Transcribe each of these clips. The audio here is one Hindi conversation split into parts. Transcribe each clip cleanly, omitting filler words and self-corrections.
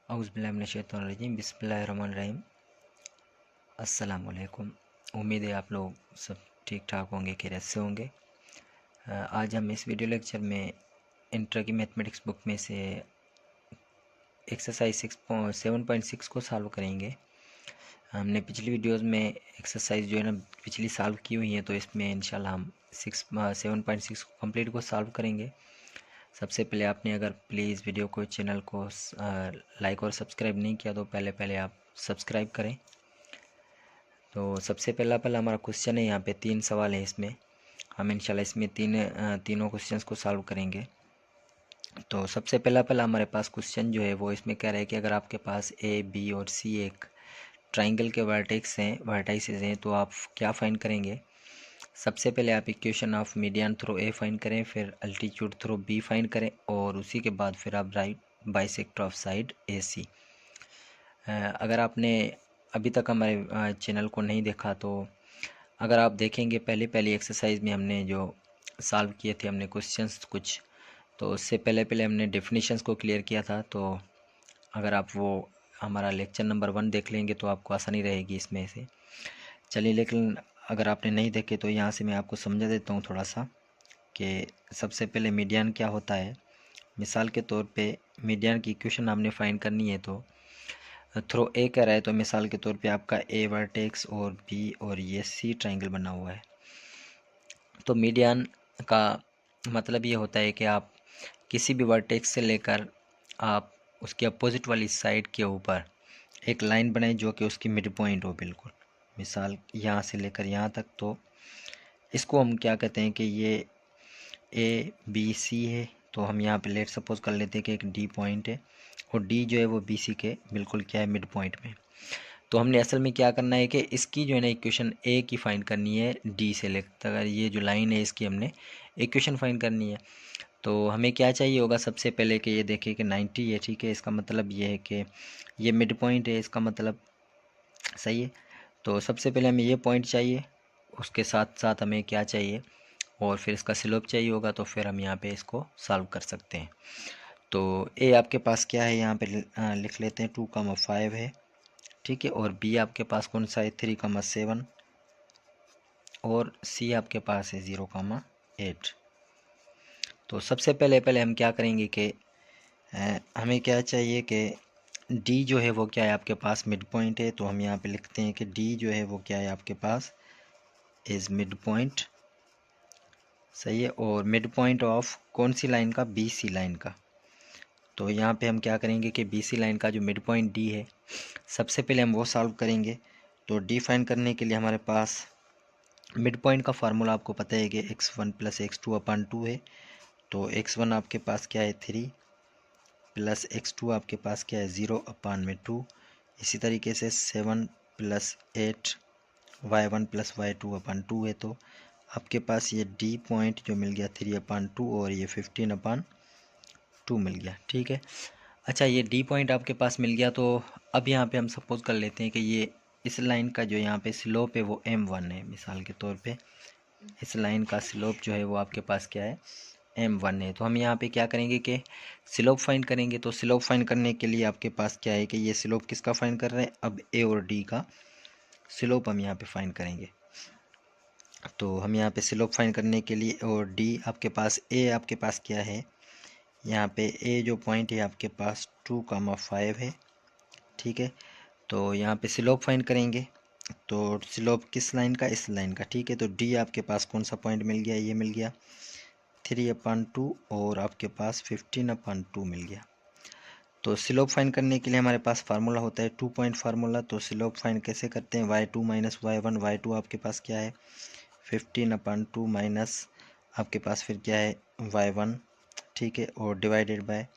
औज़ुबिल्लाहिमिनश्शैतानिर्रजीम बिस्मिल्लाहिर्रहमानिर्रहीम। अस्सलाम वालेकुम। उम्मीद है आप लोग सब ठीक ठाक होंगे, खैरियत से होंगे। आज हम इस वीडियो लेक्चर में इंटर की मैथमेटिक्स बुक में से एक्सरसाइज 7.6 को सॉल्व करेंगे। हमने पिछली वीडियोस में एक्सरसाइज जो है ना पिछली सॉल्व की हुई है, तो इसमें इंशाल्लाह हम 7.6 को कंप्लीट को सॉल्व करेंगे। सबसे पहले आपने अगर प्लीज़ वीडियो को चैनल को लाइक और सब्सक्राइब नहीं किया तो पहले आप सब्सक्राइब करें। तो सबसे पहला हमारा क्वेश्चन है, यहाँ पे 3 सवाल हैं। इसमें हम इंशाल्लाह इसमें तीनों क्वेश्चंस को सॉल्व करेंगे। तो सबसे पहला हमारे पास क्वेश्चन जो है वो इसमें कह रहा है कि अगर आपके पास ए बी और सी एक ट्राइंगल के वर्टेक्सेस हैं तो आप क्या फाइंड करेंगे। सबसे पहले आप equation of median through a find करें, फिर अल्टीट्यूड थ्रू बी फाइंड करें और उसी के बाद फिर आप राइट बाइसेक्टर ऑफ साइड ए सी। अगर आपने अभी तक हमारे चैनल को नहीं देखा तो अगर आप देखेंगे पहली एक्सरसाइज में हमने जो सॉल्व किए थे हमने क्वेश्चंस कुछ, तो उससे पहले हमने डेफिनेशंस को क्लियर किया था। तो अगर आप वो हमारा लेक्चर नंबर 1 देख लेंगे तो आपको आसानी रहेगी इसमें से। चलिए, लेकिन अगर आपने नहीं देखे तो यहाँ से मैं आपको समझा देता हूँ थोड़ा सा कि सबसे पहले मीडियन क्या होता है। मिसाल के तौर पे मीडियन की इक्वेशन आपने फाइंड करनी है, तो थ्रो ए कह रहा है तो मिसाल के तौर पे आपका ए वर्टेक्स और बी और ये सी ट्राइंगल बना हुआ है। तो मीडियन का मतलब ये होता है कि आप किसी भी वर्टेक्स से लेकर आप उसके अपोजिट वाली साइड के ऊपर एक लाइन बनाएं जो कि उसकी मिड पॉइंट हो बिल्कुल। मिसाल यहाँ से लेकर यहाँ तक, तो इसको हम क्या कहते हैं कि ये ए बी सी है। तो हम यहाँ पे लेट सपोज कर लेते हैं कि एक डी पॉइंट है और डी जो है वो बी सी के बिल्कुल क्या है मिड पॉइंट में। तो हमने असल में क्या करना है कि इसकी जो है ना इक्वेशन ए की फाइंड करनी है डी से लेकर, अगर ये जो लाइन है इसकी हमने इक्वेशन फाइंड करनी है। तो हमें क्या चाहिए होगा सबसे पहले कि ये देखिए कि 90 है, ठीक है। इसका मतलब ये है कि ये मिड पॉइंट है, इसका मतलब सही है। तो सबसे पहले हमें ये पॉइंट चाहिए, उसके साथ साथ हमें क्या चाहिए और फिर इसका स्लोप चाहिए होगा। तो फिर हम यहाँ पे इसको सॉल्व कर सकते हैं। तो ए आपके पास क्या है यहाँ पे लिख लेते हैं 2,5 है, ठीक है। और बी आपके पास कौन सा है 3,7 और सी आपके पास है 0,8। तो सबसे पहले हम क्या करेंगे कि हमें क्या चाहिए कि डी जो है वो क्या है आपके पास मिड पॉइंट है। तो हम यहाँ पे लिखते हैं कि डी जो है वो क्या है आपके पास इज़ मिड पॉइंट, सही है। और मिड पॉइंट ऑफ कौन सी लाइन का, बी सी लाइन का। तो यहाँ पे हम क्या करेंगे कि बी सी लाइन का जो मिड पॉइंट डी है सबसे पहले हम वो सॉल्व करेंगे। तो डी फाइंड करने के लिए हमारे पास मिड पॉइंट का फार्मूला आपको पता है कि x1 + x2/2 है। तो x1 आपके पास क्या है 3 प्लस x2 आपके पास क्या है 0/2। इसी तरीके से 7 + 8 y1 + y2/2 है। तो आपके पास ये डी पॉइंट जो मिल गया 3/2 और ये 15/2 मिल गया, ठीक है। अच्छा, ये डी पॉइंट आपके पास मिल गया। तो अब यहाँ पे हम सपोज कर लेते हैं कि ये इस लाइन का जो यहाँ पे स्लोप है वो m1 है। मिसाल के तौर पे इस लाइन का स्लोप जो है वो आपके पास क्या है m1 है। तो हम यहाँ पे क्या करेंगे कि स्लोप फाइंड करेंगे। तो स्लोप फाइंड करने के लिए आपके पास क्या है कि ये स्लोप किसका फाइंड कर रहे हैं, अब ए और डी का स्लोप हम यहाँ पे फाइंड करेंगे। तो हम यहाँ पे स्लोप फाइंड करने के लिए और डी आपके पास ए आपके पास क्या है, यहाँ पे ए जो पॉइंट है आपके पास 2,5 है, ठीक है। तो यहाँ पे स्लोप फाइंड करेंगे। तो स्लोप किस लाइन का, इस लाइन का, ठीक है। तो डी आपके पास कौन सा पॉइंट मिल गया, ये मिल गया 3/2 और आपके पास 15/2 मिल गया। तो स्लोप फाइंड करने के लिए हमारे पास फार्मूला होता है 2 पॉइंट फार्मूला। तो स्लोप फाइंड कैसे करते हैं, y2 - y1। y2 आपके पास क्या है 15/2 माइनस आपके पास फिर क्या है y1, ठीक है। और डिवाइडेड बाय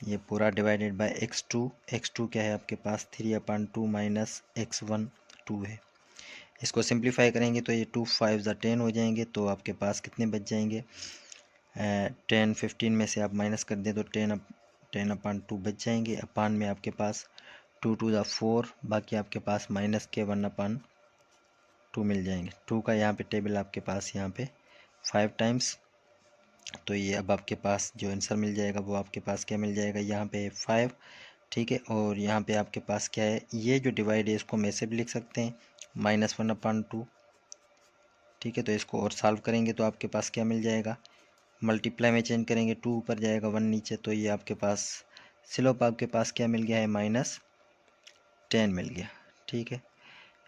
ये पूरा डिवाइडेड बाय x2। x2 क्या है आपके पास 3/2 माइनस x1 2 है। इसको सिंप्लीफाई करेंगे तो ये 2 5 10 हो जाएंगे। तो आपके पास कितने बच जाएंगे 10 15 में से आप माइनस कर दें तो 10/2 बच जाएंगे। अपान में आपके पास 2 2 4, बाकी आपके पास माइनस के 1/2 मिल जाएंगे। 2 का यहाँ पे टेबल आपके पास यहाँ पे 5 टाइम्स। तो ये अब आपके पास जो आंसर मिल जाएगा वो आपके पास क्या मिल जाएगा, यहाँ पे 5 ठीक है। और यहाँ पे आपके पास क्या है, ये जो डिवाइड है इसको हम ऐसे भी लिख सकते हैं -1/2। ठीक है, तो इसको और सॉल्व करेंगे तो आपके पास क्या मिल जाएगा, मल्टीप्लाई में चेंज करेंगे 2 ऊपर जाएगा 1 नीचे, तो ये आपके पास स्लोप आपके पास क्या मिल गया है, -10 मिल गया। ठीक है,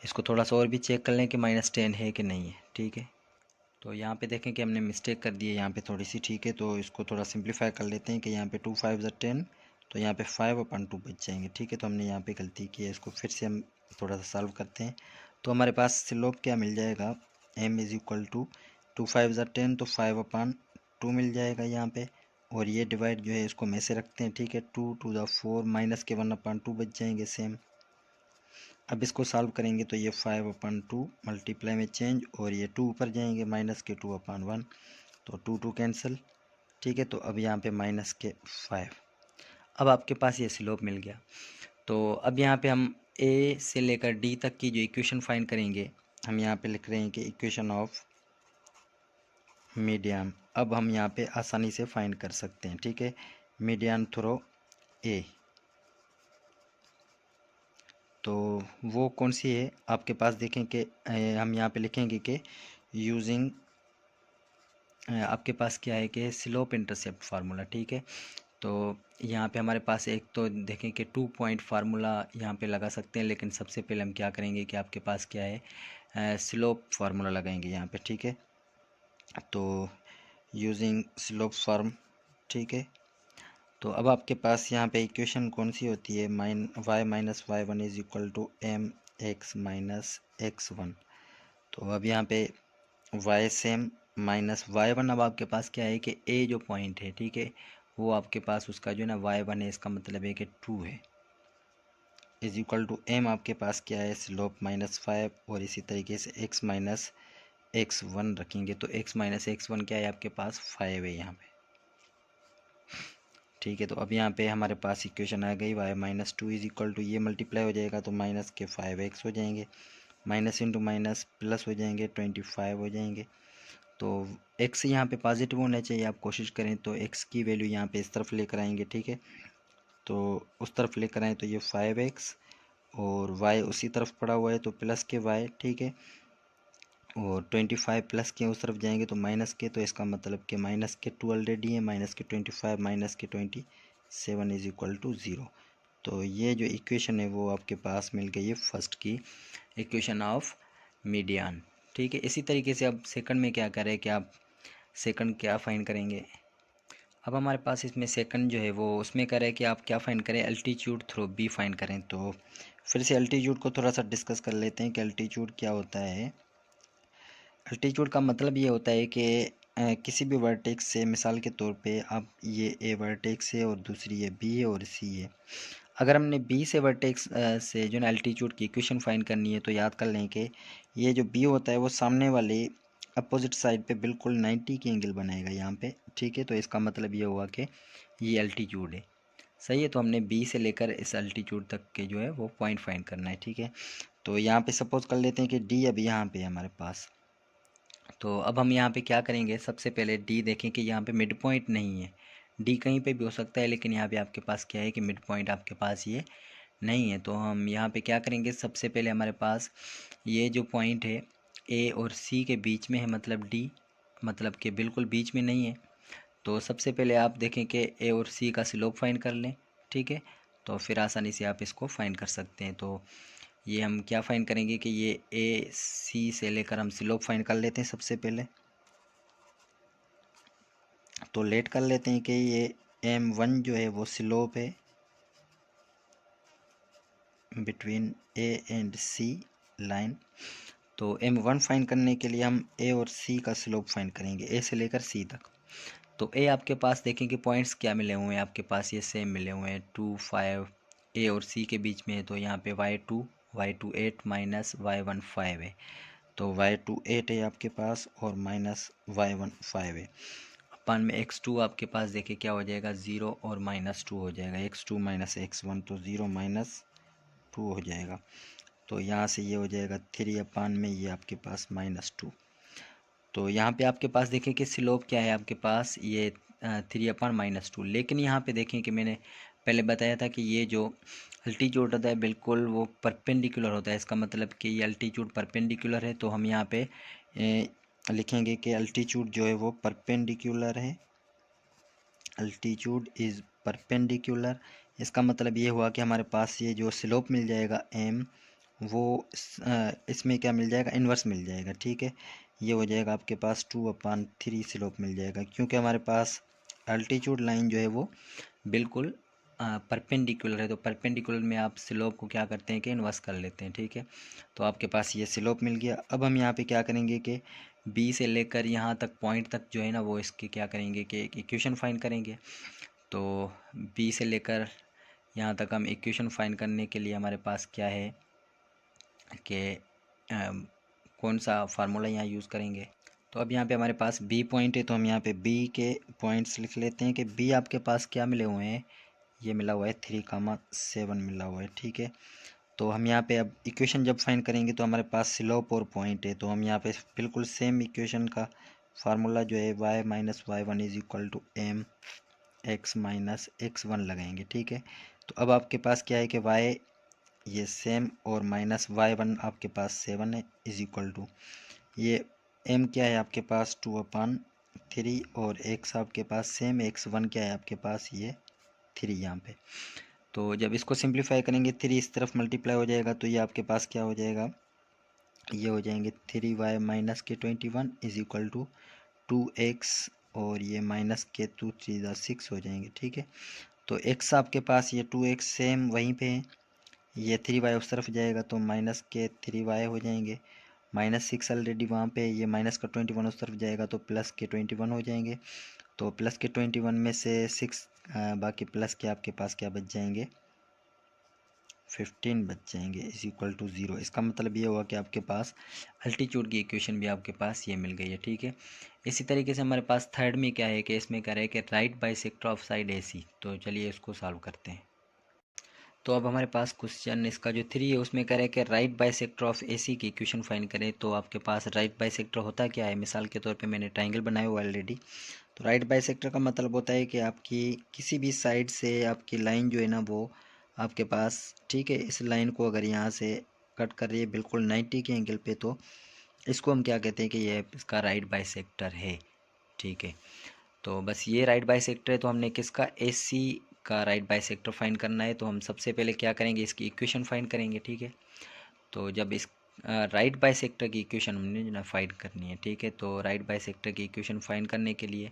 इसको थोड़ा सा और भी चेक कर लें कि -10 है कि नहीं है। ठीक है, तो यहाँ पे देखें कि हमने मिस्टेक कर दी है यहाँ पे थोड़ी सी। ठीक है, तो इसको थोड़ा सिंप्लीफाई कर लेते हैं कि यहाँ पे 2 5 ज़ा 10, तो यहाँ पे 5/2 बच जाएंगे। ठीक है, तो हमने यहाँ पे गलती की है, इसको फिर से हम थोड़ा सा सॉल्व करते हैं। तो हमारे पास स्लोप क्या मिल जाएगा, m = 2 5 ज़ा 10, तो 5/2 मिल जाएगा यहाँ पे। और ये डिवाइड जो है इसको में से रखते हैं। ठीक है, 2 2 ज़ा 4 माइनस के 1/2 बच जाएंगे सेम। अब इसको सॉल्व करेंगे तो ये 5/2 मल्टीप्लाई में चेंज, और ये 2 ऊपर जाएंगे माइनस के 2/1, तो 2 2 कैंसिल। ठीक है, तो अब यहाँ पे -5। अब आपके पास ये स्लोप मिल गया। तो अब यहाँ पे हम ए से लेकर डी तक की जो इक्वेशन फाइंड करेंगे, हम यहाँ पे लिख रहे हैं कि इक्वेशन ऑफ मीडियन। अब हम यहाँ पे आसानी से फाइंड कर सकते हैं। ठीक है, मीडियन थ्रो ए, तो वो कौन सी है आपके पास, देखें कि हम यहाँ पे लिखेंगे कि यूजिंग, आपके पास क्या है कि स्लोप इंटरसेप्ट फार्मूला। ठीक है, तो यहाँ पे हमारे पास एक तो देखें कि 2 पॉइंट फार्मूला यहाँ पे लगा सकते हैं, लेकिन सबसे पहले हम क्या करेंगे कि आपके पास क्या है, स्लोप फार्मूला लगाएंगे यहाँ पे। ठीक है, तो यूजिंग स्लोप फार्म। ठीक है, तो अब आपके पास यहाँ पे इक्वेशन कौन सी होती है, y-y1 = mx-x1। तो अब यहाँ पे y सेम -y1, अब आपके पास क्या है कि a जो पॉइंट है, ठीक है, वो आपके पास उसका जो है ना y1 है, इसका मतलब है कि 2 है, = m आपके पास क्या है, स्लोप -5, और इसी तरीके से x-x1 रखेंगे, तो x-x1 क्या है आपके पास, 5 है यहाँ पे। ठीक है, तो अब यहाँ पे हमारे पास इक्वेशन आ गई y-2 = ये मल्टीप्लाई हो जाएगा तो माइनस के 5x हो जाएंगे, माइनस इंटू माइनस प्लस हो जाएंगे, 25 हो जाएंगे। तो x यहाँ पे पॉजिटिव होना चाहिए, आप कोशिश करें तो x की वैल्यू यहाँ पे इस तरफ लेकर आएंगे। ठीक है, तो उस तरफ लेकर आएँ तो ये 5x, और y उसी तरफ पड़ा हुआ है तो प्लस के y। ठीक है, और 25 प्लस के उस तरफ जाएंगे तो माइनस के, तो इसका मतलब कि माइनस के 2 ऑलरेडी है, माइनस के 25 माइनस के 27 = 0। तो ये जो इक्वेशन है वो आपके पास मिल गई है फर्स्ट की इक्वेशन ऑफ मीडियन। ठीक है, इसी तरीके से अब सेकंड में क्या करें कि आप सेकंड क्या फाइंड करेंगे। अब हमारे पास इसमें सेकंड जो है वो उसमें करें कि आप क्या फाइंड करें, अल्टीट्यूड थ्रू बी फाइंड करें। तो फिर से अल्टीट्यूड को थोड़ा सा डिस्कस कर लेते हैं कि अल्टीट्यूड क्या होता है। अल्टीट्यूड का मतलब ये होता है कि किसी भी वर्टेक्स से, मिसाल के तौर पे आप ये ए वर्टेक्स है और दूसरी ये बी है और सी है, अगर हमने बी से वर्टेक्स से जो है अल्टीट्यूड की इक्वेशन फाइंड करनी है तो याद कर लें कि ये जो बी होता है वो सामने वाले अपोजिट साइड पे बिल्कुल 90 की एंगल बनाएगा यहाँ पे। ठीक है, तो इसका मतलब ये हुआ कि ये अल्टीट्यूड है। सही है, तो हमने बी से लेकर इस अल्टीट्यूड तक के जो है वो पॉइंट फाइंड करना है। ठीक है, तो यहाँ पे सपोज कर लेते हैं कि डी अभी यहाँ पे है हमारे पास। तो अब हम यहाँ पे क्या करेंगे, सबसे पहले डी देखें कि यहाँ पे मिड पॉइंट नहीं है। डी कहीं पे भी हो सकता है, लेकिन यहाँ पे आपके पास क्या है कि मिड पॉइंट आपके पास ये नहीं है। तो हम यहाँ पे क्या करेंगे, सबसे पहले हमारे पास ये जो पॉइंट है ए और सी के बीच में है, मतलब डी, मतलब कि बिल्कुल बीच में नहीं है। तो सबसे पहले आप देखें कि ए और सी का स्लोप फाइंड कर लें। ठीक है, तो फिर आसानी से आप इसको फाइंड कर सकते हैं। तो ये हम क्या फाइंड करेंगे कि ये ए सी से लेकर हम स्लोप फाइंड कर लेते हैं सबसे पहले। तो लेट कर लेते हैं कि ये m1 जो है वो स्लोप है between a and c line. तो m1 फाइंड करने के लिए हम ए और सी का स्लोप फाइंड करेंगे, ए से लेकर सी तक। तो ए आपके पास देखें कि पॉइंट्स क्या मिले हुए हैं, आपके पास ये सेम मिले हुए हैं, 2 5 ए और सी के बीच में है। तो यहाँ पे y2 8 माइनस y1 5 है, तो y2 8 है आपके पास और माइनस y1 5 है। अपन में x2 आपके पास देखे क्या हो जाएगा, 0 और -2 हो जाएगा, x2 माइनस x1, तो 0 -2 हो जाएगा। तो यहाँ से ये हो जाएगा 3/, में ये आपके पास -2। तो यहाँ पे आपके पास देखें कि स्लोप क्या है आपके पास, ये 3/-2। लेकिन यहाँ पे देखें कि मैंने पहले बताया था कि ये जो अल्टीट्यूड होता है बिल्कुल वो परपेंडिकुलर होता है। इसका मतलब कि ये अल्टीट्यूड परपेंडिकुलर है, तो हम यहाँ पे लिखेंगे कि अल्टीट्यूड जो है वो परपेंडिकुलर है, अल्टीट्यूड इज़ परपेंडिकुलर। इसका मतलब ये हुआ कि हमारे पास ये जो स्लोप मिल जाएगा एम, वो इसमें क्या मिल जाएगा, इन्वर्स मिल जाएगा। ठीक है, ये हो जाएगा आपके पास 2/3 स्लोप मिल जाएगा, क्योंकि हमारे पास अल्टीट्यूड लाइन जो है वो बिल्कुल परपेंडिकुलर है। तो परपेंडिकुलर में आप स्लोप को क्या करते हैं कि इन्वर्स कर लेते हैं। ठीक है, तो आपके पास ये स्लोप मिल गया। अब हम यहाँ पे क्या करेंगे कि बी से लेकर यहाँ तक पॉइंट तक जो है ना वो इसकी क्या करेंगे कि एक इक्वेशन फाइंड करेंगे। तो बी से लेकर यहाँ तक हम इक्वेशन फाइंड करने के लिए हमारे पास क्या है कि कौन सा फार्मूला यहाँ यूज़ करेंगे। तो अब यहाँ पे हमारे पास बी पॉइंट है, तो हम यहाँ पे बी के पॉइंट्स लिख लेते हैं कि बी आपके पास क्या मिले हुए हैं, ये मिला हुआ है 3,7 मिला हुआ है। ठीक है, तो हम यहाँ पे अब इक्वेशन जब फाइंड करेंगे तो हमारे पास स्लोप और पॉइंट है, तो हम यहाँ पे बिल्कुल सेम इक्वेशन का फार्मूला जो है y-y1 is equal to m x minus x1 लगाएंगे। ठीक है, तो अब आपके पास क्या है कि y ये सेम और माइनस y1 आपके पास 7 है इज इक्वल टू ये m क्या है आपके पास 2/3 और x आपके पास सेम, x1 क्या है आपके पास ये 3 यहाँ पे। तो जब इसको सिंप्लीफाई करेंगे 3 इस तरफ मल्टीप्लाई हो जाएगा, तो ये आपके पास क्या हो जाएगा, ये हो जाएंगे 3y माइनस के 21 इज इक्वल टू 2x और ये माइनस के 2 3 6 हो जाएंगे। ठीक है, तो x आपके पास ये 2x सेम वहीं पे है, ये 3y उस तरफ जाएगा तो माइनस के 3y हो जाएंगे, -6 ऑलरेडी वहाँ पे, ये माइनस का 21 उस तरफ जाएगा तो प्लस के 21 हो जाएंगे। तो प्लस के 21 में से 6 बाकी प्लस के आपके पास क्या बच जाएंगे, 15 बच जाएंगे इज इक्वल टू 0। इसका मतलब ये हुआ कि आपके पास अल्टीट्यूड की इक्वेशन भी आपके पास ये मिल गई है। ठीक है, इसी तरीके से हमारे पास थर्ड में क्या है कि इसमें कह रहे हैं कि right bisector of side AC। तो चलिए इसको सॉल्व करते हैं। तो अब हमारे पास क्वेश्चन इसका जो 3 है उसमें कह रहे हैं कि राइट बाइसेक्टर ऑफ AC की इक्वेशन फाइंड करें। तो आपके पास राइट बाइसेक्टर होता क्या है, मिसाल के तौर पे मैंने ट्राइंगल बनाया हुआ ऑलरेडी। तो राइट बाइसेक्टर का मतलब होता है कि आपकी किसी भी साइड से आपकी लाइन जो है ना वो आपके पास, ठीक है, इस लाइन को अगर यहाँ से कट कर रही है बिल्कुल 90 के एंगल पे, तो इसको हम क्या कहते हैं कि ये इसका राइट बाइसेक्टर है। ठीक है, तो बस ये राइट बाइसेक्टर है, तो हमने किसका, AC का राइट बाइसेक्टर फाइंड करना है। तो हम सबसे पहले क्या करेंगे, इसकी इक्वेशन फाइंड करेंगे। ठीक है, तो जब इस राइट बाइसेक्टर की इक्वेशन हमने जो ना फाइंड करनी है। ठीक है, तो राइट बाइसेक्टर की इक्वेशन फाइंड करने के लिए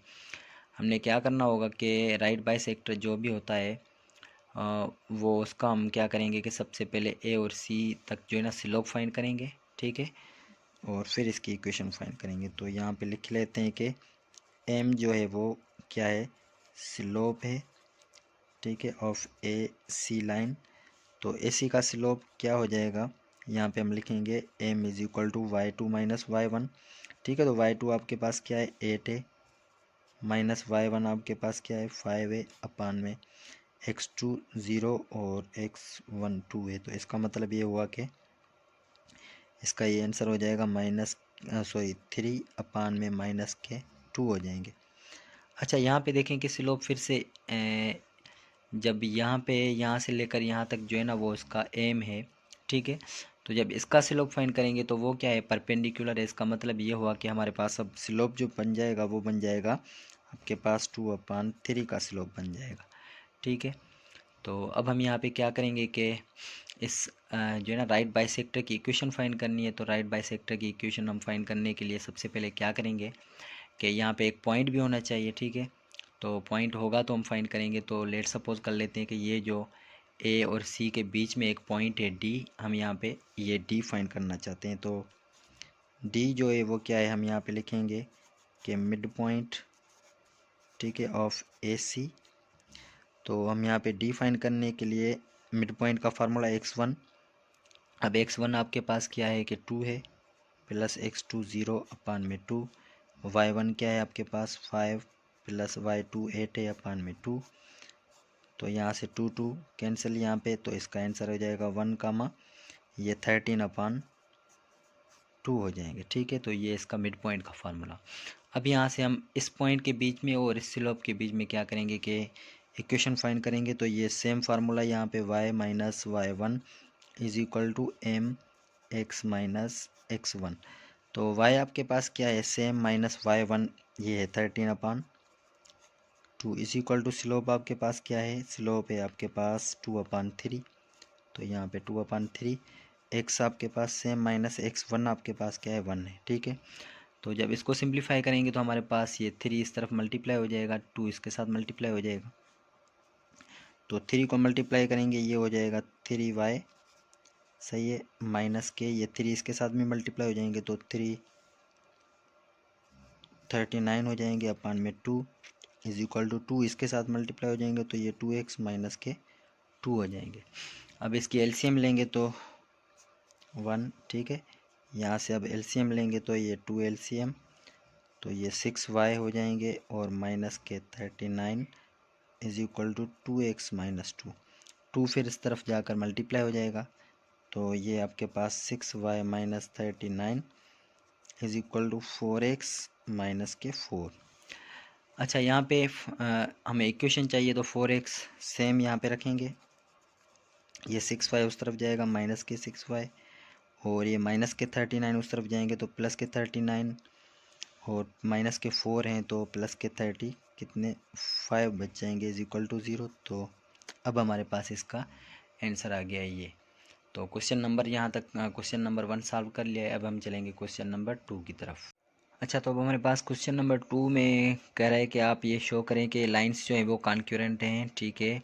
हमने क्या करना होगा कि राइट बाइसेक्टर जो भी होता है वो उसका हम क्या करेंगे कि सबसे पहले A और C तक जो है ना स्लोप फाइंड करेंगे। ठीक है, और फिर इसकी इक्वेशन फाइंड करेंगे। तो यहाँ पे लिख लेते हैं कि M जो है वो क्या है, स्लोप है। ठीक है, ऑफ AC लाइन। तो AC का स्लोप क्या हो जाएगा, यहाँ पे हम लिखेंगे M is equal to y2 minus y1। ठीक है, तो y2 आपके पास क्या है 8 है, माइनस y1 आपके पास क्या है 5 है, अपान में x2 0 और x1 2 है। तो इसका मतलब ये हुआ कि इसका ये आंसर हो जाएगा -3 अपान में -2 हो जाएंगे। अच्छा, यहाँ पे देखें कि स्लोप फिर से जब यहाँ पे यहाँ से लेकर यहाँ तक जो है ना वो इसका एम है। ठीक है, तो जब इसका स्लोप फाइंड करेंगे तो वो क्या है, परपेंडिकुलर है। इसका मतलब ये हुआ कि हमारे पास अब स्लोप जो बन जाएगा वो बन जाएगा आपके पास 2/3 का स्लोप बन जाएगा। ठीक है, तो अब हम यहाँ पे क्या करेंगे कि इस जो है ना राइट बाइसेक्टर की इक्वेशन फाइंड करनी है। तो राइट बाइसेक्टर की इक्वेशन हम फाइंड करने के लिए सबसे पहले क्या करेंगे कि यहाँ पे एक पॉइंट भी होना चाहिए। ठीक है, तो पॉइंट होगा तो हम फाइंड करेंगे। तो लेट सपोज कर लेते हैं कि ये जो A और C के बीच में एक पॉइंट है D, हम यहाँ पे ये D फाइंड करना चाहते हैं। तो D जो है वो क्या है, हम यहाँ पे लिखेंगे कि मिड पॉइंट, ठीक है, ऑफ AC। तो हम यहाँ पे D फाइंड करने के लिए मिड पॉइंट का फार्मूला x1। अब x1 आपके पास क्या है कि 2 है, प्लस x2 0 अपान में 2, y1 क्या है आपके पास 5 प्लस y2 8 है अपान में 2। तो यहाँ से 2 2 कैंसिल यहाँ पे, तो इसका आंसर हो जाएगा 1, ये 13/2 हो जाएंगे। ठीक है, तो ये इसका मिड पॉइंट का फार्मूला। अब यहाँ से हम इस पॉइंट के बीच में और इस स्लोप के बीच में क्या करेंगे कि इक्वेशन फाइंड करेंगे तो ये सेम फार्मूला यहाँ पे y minus y1 is equal to m x minus x1। तो y आपके पास क्या है, सेम माइनस y1 ये है 13/2 इज इक्वल टू स्लोप आपके पास क्या है, स्लोप है आपके पास 2/3। तो यहाँ पे 2/3 x आपके पास सेम माइनस x1 आपके पास क्या है 1 है, ठीक है। तो जब इसको सिंप्लीफाई करेंगे तो हमारे पास ये 3 इस तरफ मल्टीप्लाई हो जाएगा, 2 इसके साथ मल्टीप्लाई हो जाएगा। तो 3 को मल्टीप्लाई करेंगे ये हो जाएगा 3y, सही है, माइनस के ये 3 इसके साथ में मल्टीप्लाई हो जाएंगे तो 3 39 हो जाएंगे अपान में 2 इज इक्वल टू 2 इसके साथ मल्टीप्लाई हो जाएंगे तो ये 2x माइनस के 2 हो जाएंगे। अब इसकी एलसीएम लेंगे तो 1, ठीक है। यहाँ से अब एलसीएम लेंगे तो ये 2 एलसीएम तो ये 6y हो जाएंगे और माइनस के 39 is equal to 2x minus 2 फिर इस तरफ जाकर मल्टीप्लाई हो जाएगा तो ये आपके पास 6y minus 39 is equal to 4x minus के 4। अच्छा, यहाँ पे हमें इक्वेशन चाहिए तो 4x सेम यहाँ पे रखेंगे, ये 6y उस तरफ जाएगा माइनस के 6y और ये माइनस के 39 उस तरफ जाएंगे तो प्लस के 39 और माइनस के 4 हैं तो प्लस के 30 कितने 5 बच जाएंगे इज इक्वल टू 0। तो अब हमारे पास इसका आंसर आ गया है ये। तो क्वेश्चन नंबर यहाँ तक क्वेश्चन नंबर 1 सॉल्व कर लिया है। अब हम चलेंगे क्वेश्चन नंबर 2 की तरफ। अच्छा, तो अब हमारे पास क्वेश्चन नंबर 2 में कह रहा है कि आप ये शो करें कि लाइंस जो हैं वो कॉन्क्यूरेंट हैं, ठीक है,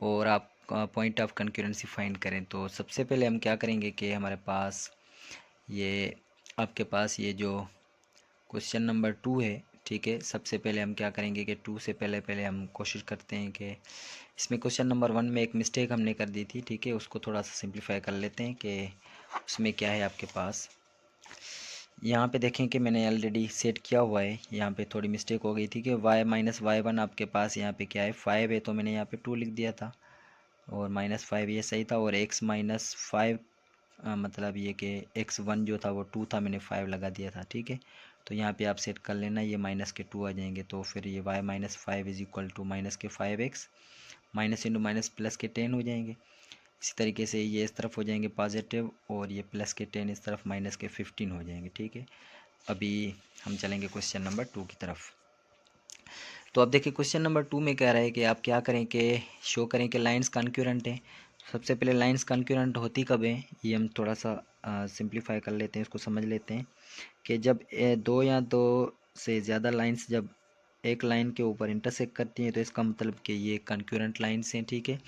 और आप पॉइंट ऑफ कॉन्क्यूरेंसी फाइंड करें। तो सबसे पहले हम क्या करेंगे कि हमारे पास ये आपके पास ये जो क्वेश्चन नंबर 2 है, ठीक है, सबसे पहले हम क्या करेंगे कि 2 से पहले हम कोशिश करते हैं कि इसमें क्वेश्चन नंबर 1 में एक मिस्टेक हमने कर दी थी, ठीक है, उसको थोड़ा सा सिंप्लीफाई कर लेते हैं कि उसमें क्या है आपके पास। यहाँ पे देखें कि मैंने ऑलरेडी सेट किया हुआ है, यहाँ पे थोड़ी मिस्टेक हो गई थी कि y माइनस y1 आपके पास यहाँ पे क्या है 5 है तो मैंने यहाँ पे 2 लिख दिया था और -5 ये सही था और x माइनस 5 मतलब ये कि x1 जो था वो 2 था, मैंने 5 लगा दिया था, ठीक है। तो यहाँ पे आप सेट कर लेना, ये माइनस के 2 आ जाएंगे तो फिर ये y minus 5 is equal to minus के 5x minus into minus plus के 10 हो जाएंगे। इसी तरीके से ये इस तरफ हो जाएंगे पॉजिटिव और ये प्लस के 10 इस तरफ माइनस के 15 हो जाएंगे, ठीक है। अभी हम चलेंगे क्वेश्चन नंबर 2 की तरफ। तो अब देखिए क्वेश्चन नंबर 2 में कह रहा है कि आप क्या करें कि शो करें कि लाइंस कॉन्क्यूरेंट हैं। सबसे पहले लाइंस कॉन्क्यूरेंट होती कब है ये हम थोड़ा सा सिंप्लीफाई कर लेते हैं, इसको समझ लेते हैं कि जब दो या दो से ज़्यादा लाइंस जब एक लाइन के ऊपर इंटरसेक्ट करती हैं तो इसका मतलब कि ये कॉन्क्यूरेंट लाइंस हैं, ठीक है।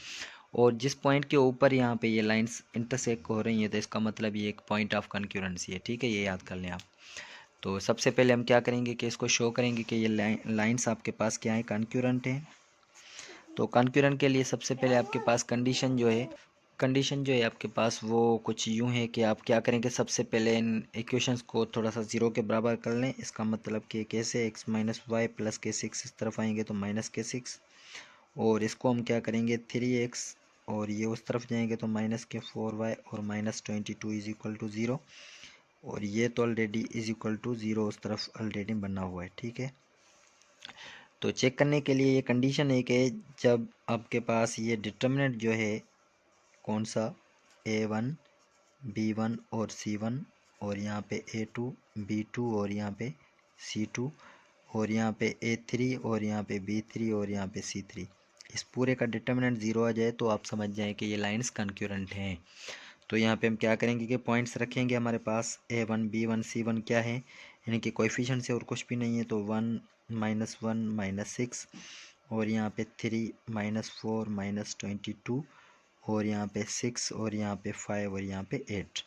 और जिस पॉइंट के ऊपर यहाँ पे ये लाइंस इंटरसेक्ट हो रही हैं तो इसका मतलब ये एक पॉइंट ऑफ कॉन्क्यूरेंसी है, ठीक है, ये याद कर लें आप। तो सबसे पहले हम क्या करेंगे कि इसको शो करेंगे कि ये लाइंस आपके पास क्या है, कॉन्क्यूरेंट हैं। तो कॉन्क्यूरेंट के लिए सबसे पहले आपके पास कंडीशन जो है आपके पास वो कुछ यूँ है कि आप क्या करेंगे, सबसे पहले इन इक्वेशंस को थोड़ा सा 0 के बराबर कर लें। इसका मतलब कि कैसे x माइनस वाई प्लस के 6 इस तरफ आएंगे तो माइनस के 6 और इसको हम क्या करेंगे 3x और ये उस तरफ जाएंगे तो माइनस के 4y और माइनस 22 इज इक्वल टू 0 और ये तो ऑलरेडी इज इक्वल टू 0 उस तरफ ऑलरेडी बना हुआ है, ठीक है। तो चेक करने के लिए ये कंडीशन है कि जब आपके पास ये डिटर्मिनेंट जो है कौन सा a1 b1 और c1 और यहाँ पे a2 b2 और यहाँ पे c2 और यहाँ पे a3 और यहाँ पे b3 और यहाँ पे c3, इस पूरे का डिटर्मिनेंट 0 आ जाए तो आप समझ जाएं कि ये लाइंस कॉन्क्यूरेंट हैं। तो यहाँ पे हम क्या करेंगे कि पॉइंट्स रखेंगे, हमारे पास a1 b1 c1 क्या है, यानी कि कोएफिशिएंट से और कुछ भी नहीं है तो 1 माइनस 6 और यहाँ पे 3 -4 -22 और यहाँ पे 6 और यहाँ पे 5 और यहाँ पे 8।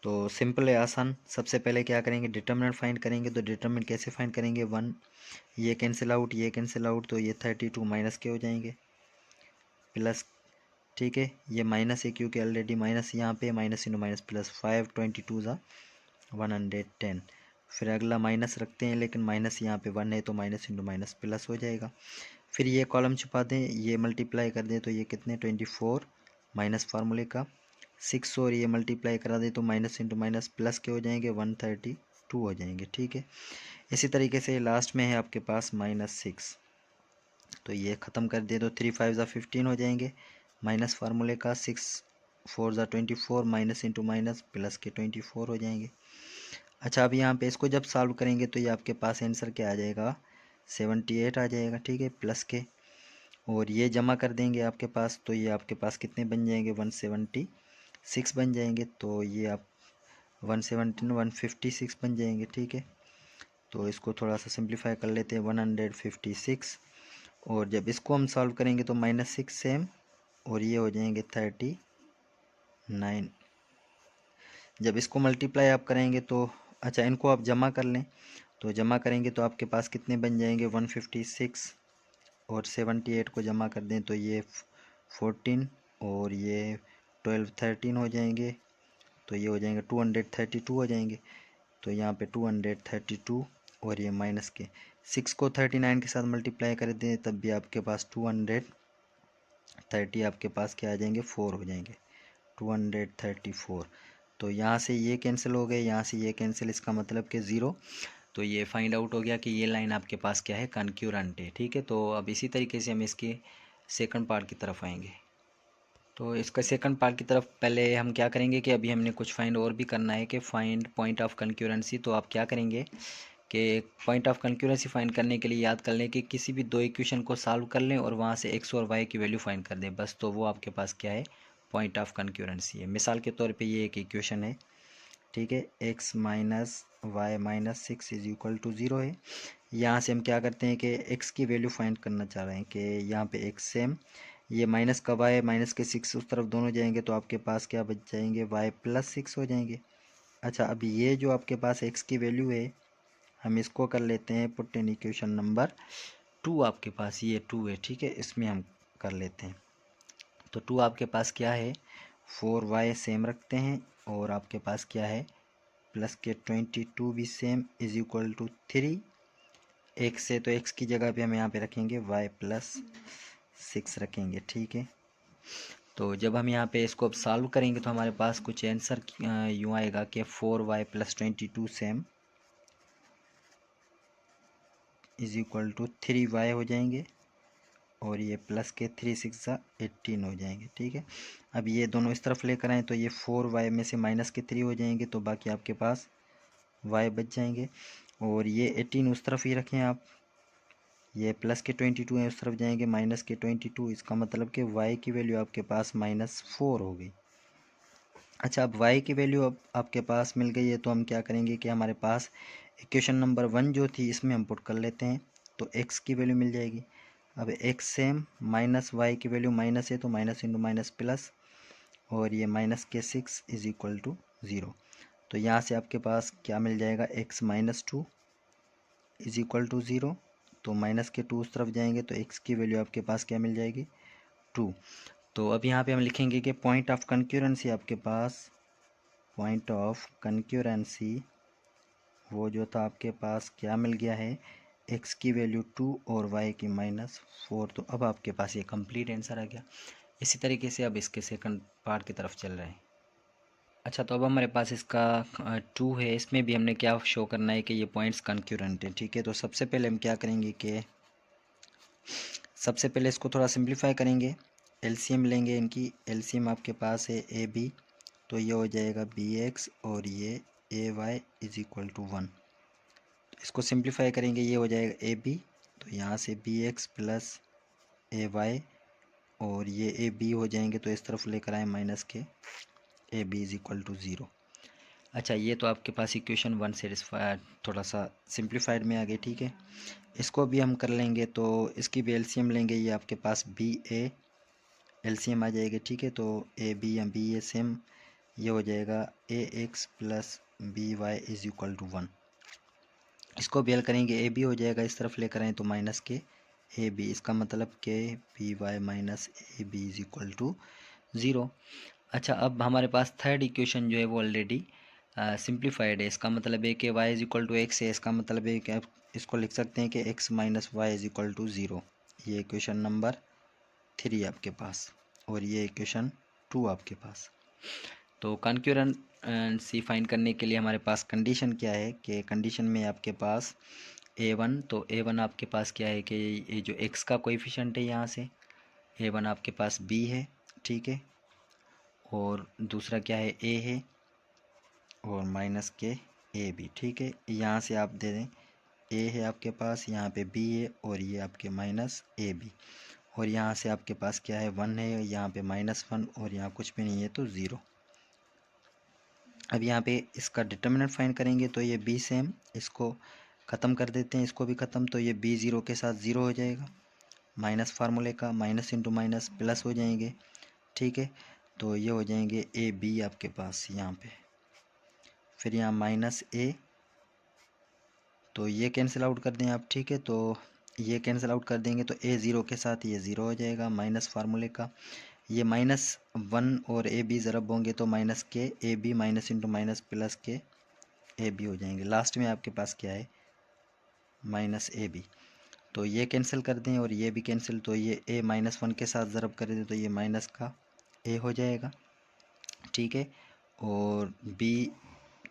तो सिंपल है, आसान। सबसे पहले क्या करेंगे डिटर्मिनेंट फाइंड करेंगे। तो डिटर्मिनेंट कैसे फाइंड करेंगे, 1 ये कैंसिल आउट ये कैंसिल आउट तो ये 32 माइनस के हो जाएंगे प्लस, ठीक है, ये माइनस है क्योंकि ऑलरेडी माइनस यहाँ पे माइनस इंटू माइनस प्लस 5 22 ज़ा 110। फिर अगला माइनस रखते हैं लेकिन माइनस यहाँ पे 1 है तो माइनस इंटू माइनस प्लस हो जाएगा। फिर ये कॉलम छुपा दें, ये मल्टीप्लाई कर दें तो ये कितने 24 माइनस फार्मूले का 6 और ये मल्टीप्लाई करा दें तो माइनस इंटू माइनस प्लस के हो जाएंगे 132 हो जाएंगे, ठीक है। इसी तरीके से लास्ट में है आपके पास -6 तो ये ख़त्म कर दिए तो 3 5 15 हो जाएंगे, माइनस फार्मूले का 6 4 24, माइनस इंटू माइनस प्लस के 24 हो जाएंगे। अच्छा, अब यहाँ पे इसको जब सॉल्व करेंगे तो ये आपके पास आंसर क्या आ जाएगा, 78 आ जाएगा, ठीक है, प्लस के। और ये जमा कर देंगे आपके पास, तो ये आपके पास कितने बन जाएंगे, 176 बन जाएंगे। तो ये आप 117 156 बन जाएंगे, ठीक है। तो इसको थोड़ा सा सिंप्लीफाई कर लेते हैं, 156। और जब इसको हम सॉल्व करेंगे तो -6 सेम, और ये हो जाएंगे 39। जब इसको मल्टीप्लाई आप करेंगे तो, अच्छा इनको आप जमा कर लें, तो जमा करेंगे तो आपके पास कितने बन जाएंगे, 156 और 78 को जमा कर दें तो ये 14 और ये 12 13 हो जाएंगे। तो ये हो जाएंगे 232 हो जाएंगे। तो यहाँ पे 232 और ये माइनस के 6 को 39 के साथ मल्टीप्लाई कर दें तब भी आपके पास 230 आपके पास क्या आ जाएंगे, 4 हो जाएंगे, 234। तो यहाँ से ये कैंसिल हो गए, यहाँ से ये कैंसिल, इसका मतलब कि ज़ीरो। तो ये फाइंड आउट हो गया कि ये लाइन आपके पास क्या है, कॉन्क्यूरेंट है, ठीक है। तो अब इसी तरीके से हम इसके सेकंड पार्ट की तरफ आएंगे। तो इसका सेकंड पार्ट की तरफ पहले हम क्या करेंगे कि अभी हमने कुछ फाइंड और भी करना है कि फाइंड पॉइंट ऑफ कॉन्क्यूरेंसी। तो आप क्या करेंगे कि पॉइंट ऑफ कॉन्क्यूरेंसी फाइंड करने के लिए याद कर लें कि किसी भी दो इक्वेशन को सॉल्व कर लें और वहाँ से एक्स और वाई की वैल्यू फाइंड कर दें, बस। तो वो आपके पास क्या है, पॉइंट ऑफ कॉन्क्यूरेंसी है। मिसाल के तौर पे ये एक इक्वेशन है, ठीक है, x minus y minus 6 is equal to 0 है। यहाँ से हम क्या करते हैं कि x की वैल्यू फाइंड करना चाह रहे हैं कि यहाँ पे x सेम, ये माइनस का y माइनस के 6 उस तरफ दोनों जाएंगे तो आपके पास क्या बच जाएंगे, y प्लस 6 हो जाएंगे। अच्छा, अब ये जो आपके पास x की वैल्यू है, हम इसको कर लेते हैं पुट इन इक्वेशन नंबर 2। आपके पास ये 2 है, ठीक है, इसमें हम कर लेते हैं। तो 2 आपके पास क्या है, 4y सेम रखते हैं, और आपके पास क्या है, प्लस के 22 भी same is equal to 3। x से तो x की जगह पे हम यहाँ पे रखेंगे y प्लस 6 रखेंगे, ठीक है। तो जब हम यहाँ पे इसको अब सॉल्व करेंगे तो हमारे पास कुछ आंसर यूँ आएगा कि 4y plus 22 same is equal to 3y हो जाएंगे, और ये प्लस के 3 6 18 हो जाएंगे, ठीक है। अब ये दोनों इस तरफ लेकर आए तो ये 4y में से माइनस के 3 हो जाएंगे, तो बाकी आपके पास y बच जाएंगे। और ये 18 उस तरफ ही रखें आप, ये प्लस के 22 है उस तरफ जाएंगे, माइनस के 22, इसका मतलब कि y की वैल्यू आपके पास -4 हो गई। अच्छा, अब y की वैल्यू अब आपके पास मिल गई है तो हम क्या करेंगे कि हमारे पास इक्वेशन नंबर 1 जो थी इसमें हम पुट कर लेते हैं, तो x की वैल्यू मिल जाएगी। अब x सेम, माइनस y की वैल्यू माइनस है तो माइनस इंटू माइनस प्लस, और ये माइनस के 6 इज इक्वल टू 0। तो यहाँ से आपके पास क्या मिल जाएगा, x minus 2 is equal to 0। तो माइनस के 2 उस तरफ जाएंगे तो x की वैल्यू आपके पास क्या मिल जाएगी, 2। तो अब यहाँ पे हम लिखेंगे कि पॉइंट ऑफ कॉन्क्यूरेंसी आपके पास, पॉइंट ऑफ कॉन्क्यूरेंसी वो जो था आपके पास क्या मिल गया है, x की वैल्यू 2 और y की -4। तो अब आपके पास ये कंप्लीट आंसर आ गया। इसी तरीके से अब इसके सेकंड पार्ट की तरफ चल रहे हैं। अच्छा, तो अब हमारे पास इसका 2 है, इसमें भी हमने क्या शो करना है कि ये पॉइंट्स कॉन्क्यूरेंट हैं, ठीक है। तो सबसे पहले हम क्या करेंगे कि सबसे पहले इसको थोड़ा सिंप्लीफाई करेंगे, एलसीएम लेंगे, इनकी एलसीएम आपके पास है ए बी, तो ये हो जाएगा बी एक्स और ये ए वाई इज इक्वल टू 1। तो इसको सिंप्लीफाई करेंगे, ये हो जाएगा ए बी, तो यहाँ से बी एक्स प्लस ए वाई, और ये ए बी हो जाएंगे तो इस तरफ लेकर आए माइनस के, a b is equal to 0। अच्छा, ये तो आपके पास इक्वेशन 1 सेटिस्फाइड, थोड़ा सा सिंप्लीफाइड में आ गई, ठीक है। इसको भी हम कर लेंगे, तो इसकी भी एलसीएम लेंगे, ये आपके पास बी ए एलसीएम आ जाएगी, ठीक है। तो ए बी या बी ए सेम, ये हो जाएगा A X plus B Y is equal to 1। इसको भी हल करेंगे, ए बी हो जाएगा, इस तरफ लेकर आए तो माइनस के ए बी, इसका मतलब के b y minus a b is equal to 0। अच्छा, अब हमारे पास थर्ड इक्वेशन जो है वो ऑलरेडी सिंप्लीफाइड है, इसका मतलब है कि y is equal to x है, इसका मतलब है कि आप इसको लिख सकते हैं कि x minus y is equal to 0। ये इक्वेशन नंबर 3 आपके पास, और ये इक्वेशन 2 आपके पास। तो कॉन्क्यूरेंसी फाइंड करने के लिए हमारे पास कंडीशन क्या है कि कंडीशन में आपके पास A1, तो A1 आपके पास क्या है कि ये जो x का कोएफिशिएंट है यहाँ से A1 आपके पास b है, ठीक है, और दूसरा क्या है a है, और माइनस के ए बी, ठीक है। यहाँ से आप दे दें a है आपके पास, यहाँ पे b है, और ये आपके माइनस ए बी, और यहाँ से आपके पास क्या है 1 है, यहाँ पे -1, और यहाँ कुछ भी नहीं है तो 0। अब यहाँ पे इसका डिटर्मिनेंट फाइंड करेंगे तो ये b सेम, इसको ख़त्म कर देते हैं, इसको भी ख़त्म, तो ये b 0 के साथ 0 हो जाएगा, माइनस फार्मूले का, माइनस इंटू माइनस प्लस हो जाएंगे, ठीक है। तो ये हो जाएंगे ए बी आपके पास यहाँ पे, फिर यहाँ माइनस ए, तो ये कैंसिल आउट कर दें आप, ठीक है। तो ये कैंसिल आउट कर देंगे तो ए 0 के साथ ये 0 हो जाएगा, माइनस फार्मूले का, ये -1 और ए बी ज़रब होंगे तो माइनस के a b, minus into minus plus के ए बी हो जाएंगे। लास्ट में आपके पास क्या है माइनस ए बी, तो ये कैंसिल कर दें और ये भी कैंसिल, तो ये a -1 के साथ ज़रब कर दें तो ये माइनस का a हो जाएगा, ठीक है, और b,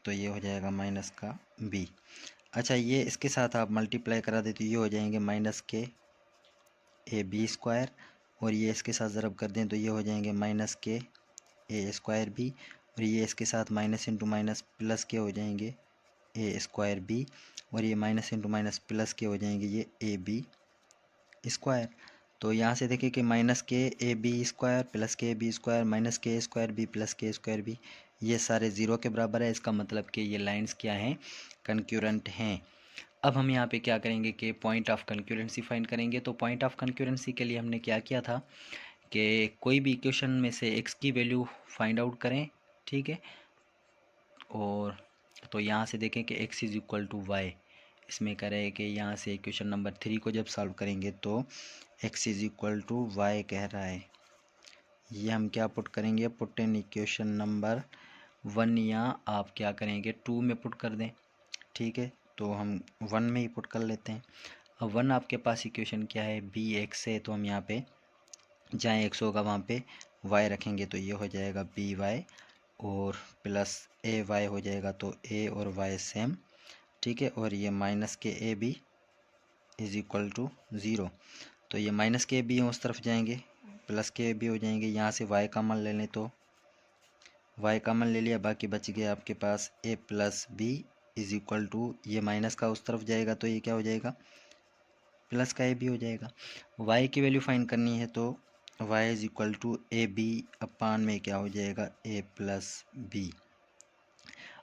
तो ये हो जाएगा माइनस का b। अच्छा, ये इसके साथ आप मल्टीप्लाई करा दें तो ये हो जाएंगे माइनस के ए बी स्क्वायर, और ये इसके साथ ज़रब कर दें तो ये हो जाएंगे माइनस के ए स्क्वायर बी, और ये इसके साथ माइनस इंटू माइनस प्लस के हो जाएंगे ए स्क्वायर बी, और ये माइनस इंटू माइनस प्लस के हो जाएंगे ये ए बी स्क्वायर। तो यहाँ से देखिए कि माइनस के ए बी स्क्वायर प्लस के ए बी स्क्वायर माइनस के स्क्वायर बी प्लस के स्क्वायर बी, ये सारे ज़ीरो के बराबर है, इसका मतलब कि ये लाइंस क्या हैं, कंक्यूरेंट हैं। अब हम यहाँ पे क्या करेंगे कि पॉइंट ऑफ कंक्यूरेंसी फाइंड करेंगे। तो पॉइंट ऑफ कंक्यूरेंसी के लिए हमने क्या किया था कि कोई भी इक्वेशन में से x की वैल्यू फाइंड आउट करें, ठीक है, और तो यहाँ से देखें कि x is equal to y, इसमें कह रहे हैं कि यहाँ से इक्वेशन नंबर 3 को जब सॉल्व करेंगे तो x is equal to y कह रहा है। ये हम क्या पुट करेंगे, पुट इन इक्वेशन नंबर 1, या आप क्या करेंगे 2 में पुट कर दें, ठीक है। तो हम 1 में ही पुट कर लेते हैं। अब 1 आपके पास इक्वेशन क्या है, बी एक्स है, तो हम यहाँ पे जहाँ एक्स होगा वहाँ पे y रखेंगे तो ये हो जाएगा बी वाई, और प्लस ए वाई हो जाएगा, तो a और y सेम, ठीक है, और ये माइनस के a b is equal to 0, तो ये माइनस के ए बी उस तरफ जाएंगे, प्लस के ए बी हो जाएंगे, यहाँ से y कॉमन ले लें तो y कॉमन ले लिया, बाकी बच गया आपके पास a plus b is equal to, ये माइनस का उस तरफ जाएगा तो ये क्या हो जाएगा, प्लस का ए बी हो जाएगा। y की वैल्यू फाइंड करनी है तो y is equal to A B upon में क्या हो जाएगा a प्लस बी।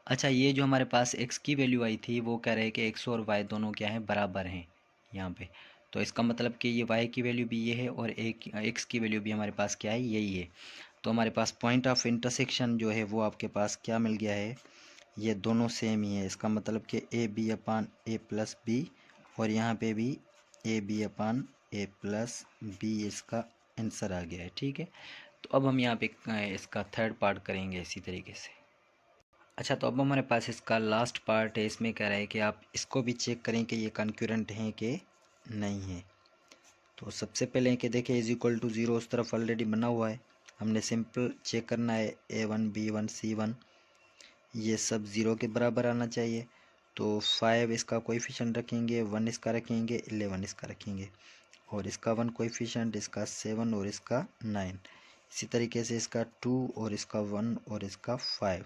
अच्छा, ये जो हमारे पास x की वैल्यू आई थी वो कह रहे हैं कि x और y दोनों क्या हैं, बराबर हैं यहाँ पे, तो इसका मतलब कि ये y की वैल्यू भी ये है और x की वैल्यू भी हमारे पास क्या है, यही है। तो हमारे पास पॉइंट ऑफ इंटरसेक्शन जो है वो आपके पास क्या मिल गया है, ये दोनों सेम ही है, इसका मतलब कि a B upon a plus b, और यहाँ पे भी a B upon a plus b इसका आंसर आ गया है, ठीक है। तो अब हम यहाँ पे इसका थर्ड पार्ट करेंगे इसी तरीके से। अच्छा, तो अब हमारे पास इसका लास्ट पार्ट है, इसमें कह रहा है कि आप इसको भी चेक करें कि ये कंक्यूरेंट हैं कि नहीं है। तो सबसे पहले कि देखें इज इक्वल टू 0 उस तरफ ऑलरेडी बना हुआ है, हमने सिंपल चेक करना है a1 b1 c1 ये सब 0 के बराबर आना चाहिए। तो 5 इसका कोएफिशिएंट रखेंगे, 1 इसका रखेंगे, 11 इसका रखेंगे, और इसका 1 कोएफिशिएंट, इसका 7 और इसका 9, इसी तरीके से इसका 2 और इसका 1 और इसका 5।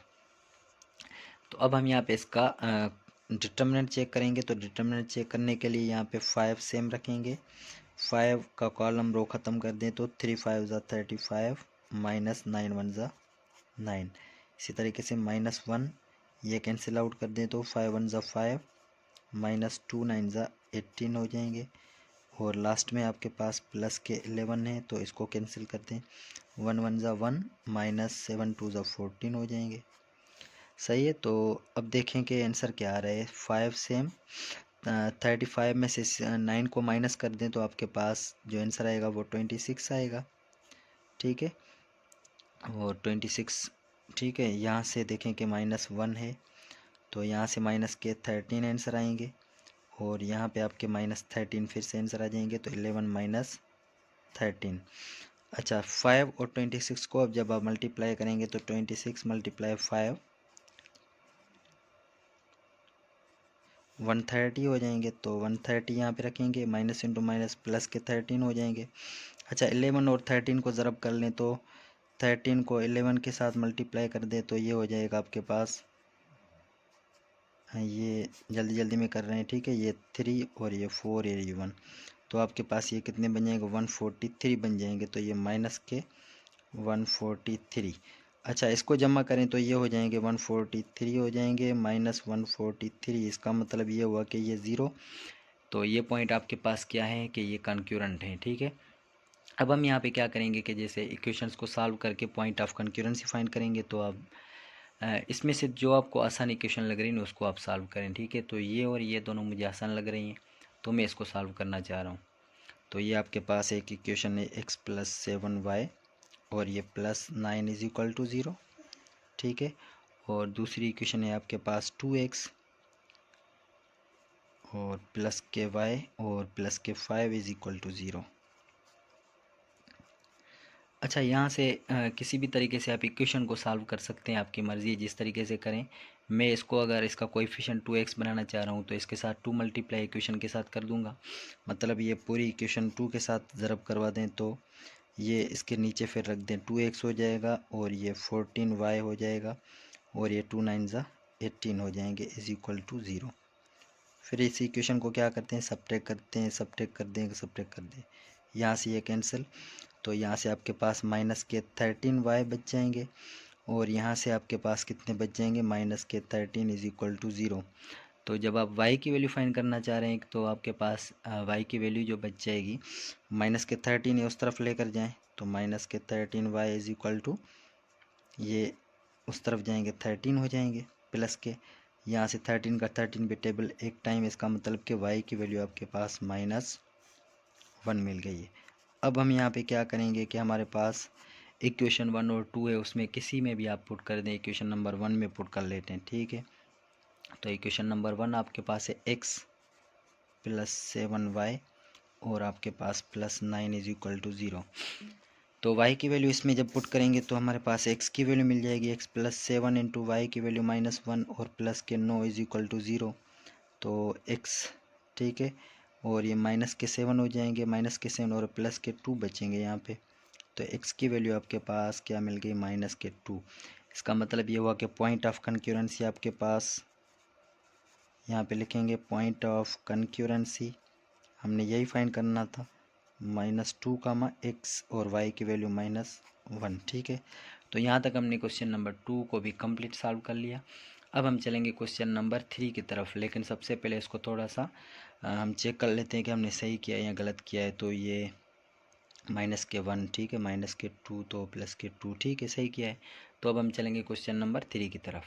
तो अब हम यहाँ पे इसका डिटर्मिनेंट चेक करेंगे। तो डिटर्मिनेंट चेक करने के लिए यहाँ पे 5 सेम रखेंगे, 5 का कॉलम रो ख़त्म कर दें तो 3 5 ज़ा 35 माइनस 9 1 ज़ा 9, इसी तरीके से -1 ये कैंसिल आउट कर दें तो 5 1 ज़ा 5 माइनस 2 9 ज़ा 18 हो जाएंगे, और लास्ट में आपके पास प्लस के 11 है तो इसको कैंसिल कर दें, 1 1 ज़ा 1 माइनस 7 2 ज़ा 14 हो जाएंगे। सही है। तो अब देखें कि आंसर क्या आ रहा है, 5 सेम, 35 में से 9 को माइनस कर दें तो आपके पास जो आंसर आएगा वो 26 आएगा, ठीक है, और 26, ठीक है। यहाँ से देखें कि -1 है तो यहाँ से माइनस के 13 आंसर आएंगे, और यहाँ पे आपके -13 फिर से आंसर आ जाएंगे, तो 11 माइनस 13। अच्छा, 5 और 26 को अब जब आप मल्टीप्लाई करेंगे तो 26 मल्टीप्लाई 5 130 हो जाएंगे, तो 130 यहाँ पे रखेंगे, माइनस इंटू माइनस प्लस के 13 हो जाएंगे। अच्छा 11 और 13 को ज़रब कर लें तो 13 को 11 के साथ मल्टीप्लाई कर दें तो ये हो जाएगा आपके पास, ये जल्दी जल्दी में कर रहे हैं, ठीक है, ये 3 और ये 4 ये 1, तो आपके पास ये कितने बन जाएंगे, 143 बन जाएंगे। तो ये माइनस के 143। अच्छा इसको जमा करें तो ये हो जाएंगे 143 हो जाएंगे माइनस 143, इसका मतलब ये हुआ कि ये ज़ीरो। तो ये पॉइंट आपके पास क्या है कि ये कॉन्क्यूरेंट है, ठीक है। अब हम यहाँ पे क्या करेंगे कि जैसे इक्वेशंस को सॉल्व करके पॉइंट ऑफ कॉन्क्यूरेंसी फाइंड करेंगे, तो आप इसमें से जो आपको आसान इक्वेशन लग रही है उसको आप सॉल्व करें, ठीक है। तो ये और ये दोनों मुझे आसान लग रही हैं, तो मैं इसको सॉल्व करना चाह रहा हूँ। तो ये आपके पास एक इक्वेशन है x प्लस 7y और ये प्लस 9 इज इक्वल टू 0, ठीक है। और दूसरी इक्वेशन है आपके पास 2x और प्लस के y और प्लस के 5 इज इक्वल टू 0। अच्छा यहाँ से किसी भी तरीके से आप इक्वेशन को सॉल्व कर सकते हैं, आपकी मर्ज़ी है जिस तरीके से करें। मैं इसको अगर इसका कोएफिशिएंट 2x बनाना चाह रहा हूँ तो इसके साथ 2 मल्टीप्लाई इक्वेशन के साथ कर दूंगा, मतलब ये पूरी इक्वेशन 2 के साथ ज़रब करवा दें तो ये इसके नीचे फिर रख दें 2x हो जाएगा और ये 14y हो जाएगा और ये 2 9 ज़ा 18 हो जाएंगे इज इक्वल टू 0। फिर इस इक्वेशन को क्या करते हैं, सब्ट्रैक्ट करते हैं, सब्ट्रैक्ट कर दें, सब्ट्रैक्ट कर दें, यहाँ से ये कैंसिल, तो यहाँ से आपके पास माइनस के 13y बच जाएंगे और यहाँ से आपके पास कितने बच जाएंगे, माइनस के 13 इज इक्वल टू 0। तो जब आप y की वैल्यू फाइंड करना चाह रहे हैं तो आपके पास y की वैल्यू जो बच जाएगी माइनस के 13 उस तरफ लेकर जाएं, तो माइनस के 13y इज इक्वल टू ये उस तरफ जाएंगे 13 हो जाएंगे प्लस के, यहाँ से 13 का 13 भी टेबल एक टाइम, इसका मतलब कि y की वैल्यू आपके पास -1 मिल गई है। अब हम यहाँ पे क्या करेंगे कि हमारे पास इक्वेशन 1 और 2 है, उसमें किसी में भी आप पुट कर दें, इक्वेशन नंबर 1 में पुट कर लेते हैं, ठीक है। तो इक्वेशन नंबर 1 आपके पास है x प्लस 7y और आपके पास प्लस 9 इज इक्वल टू 0। तो y की वैल्यू इसमें जब पुट करेंगे तो हमारे पास x की वैल्यू मिल जाएगी, x प्लस 7 इंटू वाई की वैल्यू -1 और प्लस के 9 इज इक्वल टू 0, तो x, ठीक है। और ये माइनस के 7 हो जाएंगे, माइनस के 7 और प्लस के 2 बचेंगे यहाँ पे, तो x की वैल्यू आपके पास क्या मिल गई, माइनस के 2। इसका मतलब ये हुआ कि पॉइंट ऑफ कॉन्क्यूरेंसी आपके पास यहाँ पे लिखेंगे, पॉइंट ऑफ कॉन्क्यूरेंसी हमने यही फाइंड करना था, -2 कामा x और y की वैल्यू -1, ठीक है। तो यहाँ तक हमने क्वेश्चन नंबर 2 को भी कंप्लीट सॉल्व कर लिया। अब हम चलेंगे क्वेश्चन नंबर 3 की तरफ, लेकिन सबसे पहले इसको थोड़ा सा हम चेक कर लेते हैं कि हमने सही किया है या गलत किया है। तो ये -1, ठीक है, -2 तो +2, ठीक है, सही किया है। तो अब हम चलेंगे क्वेश्चन नंबर 3 की तरफ।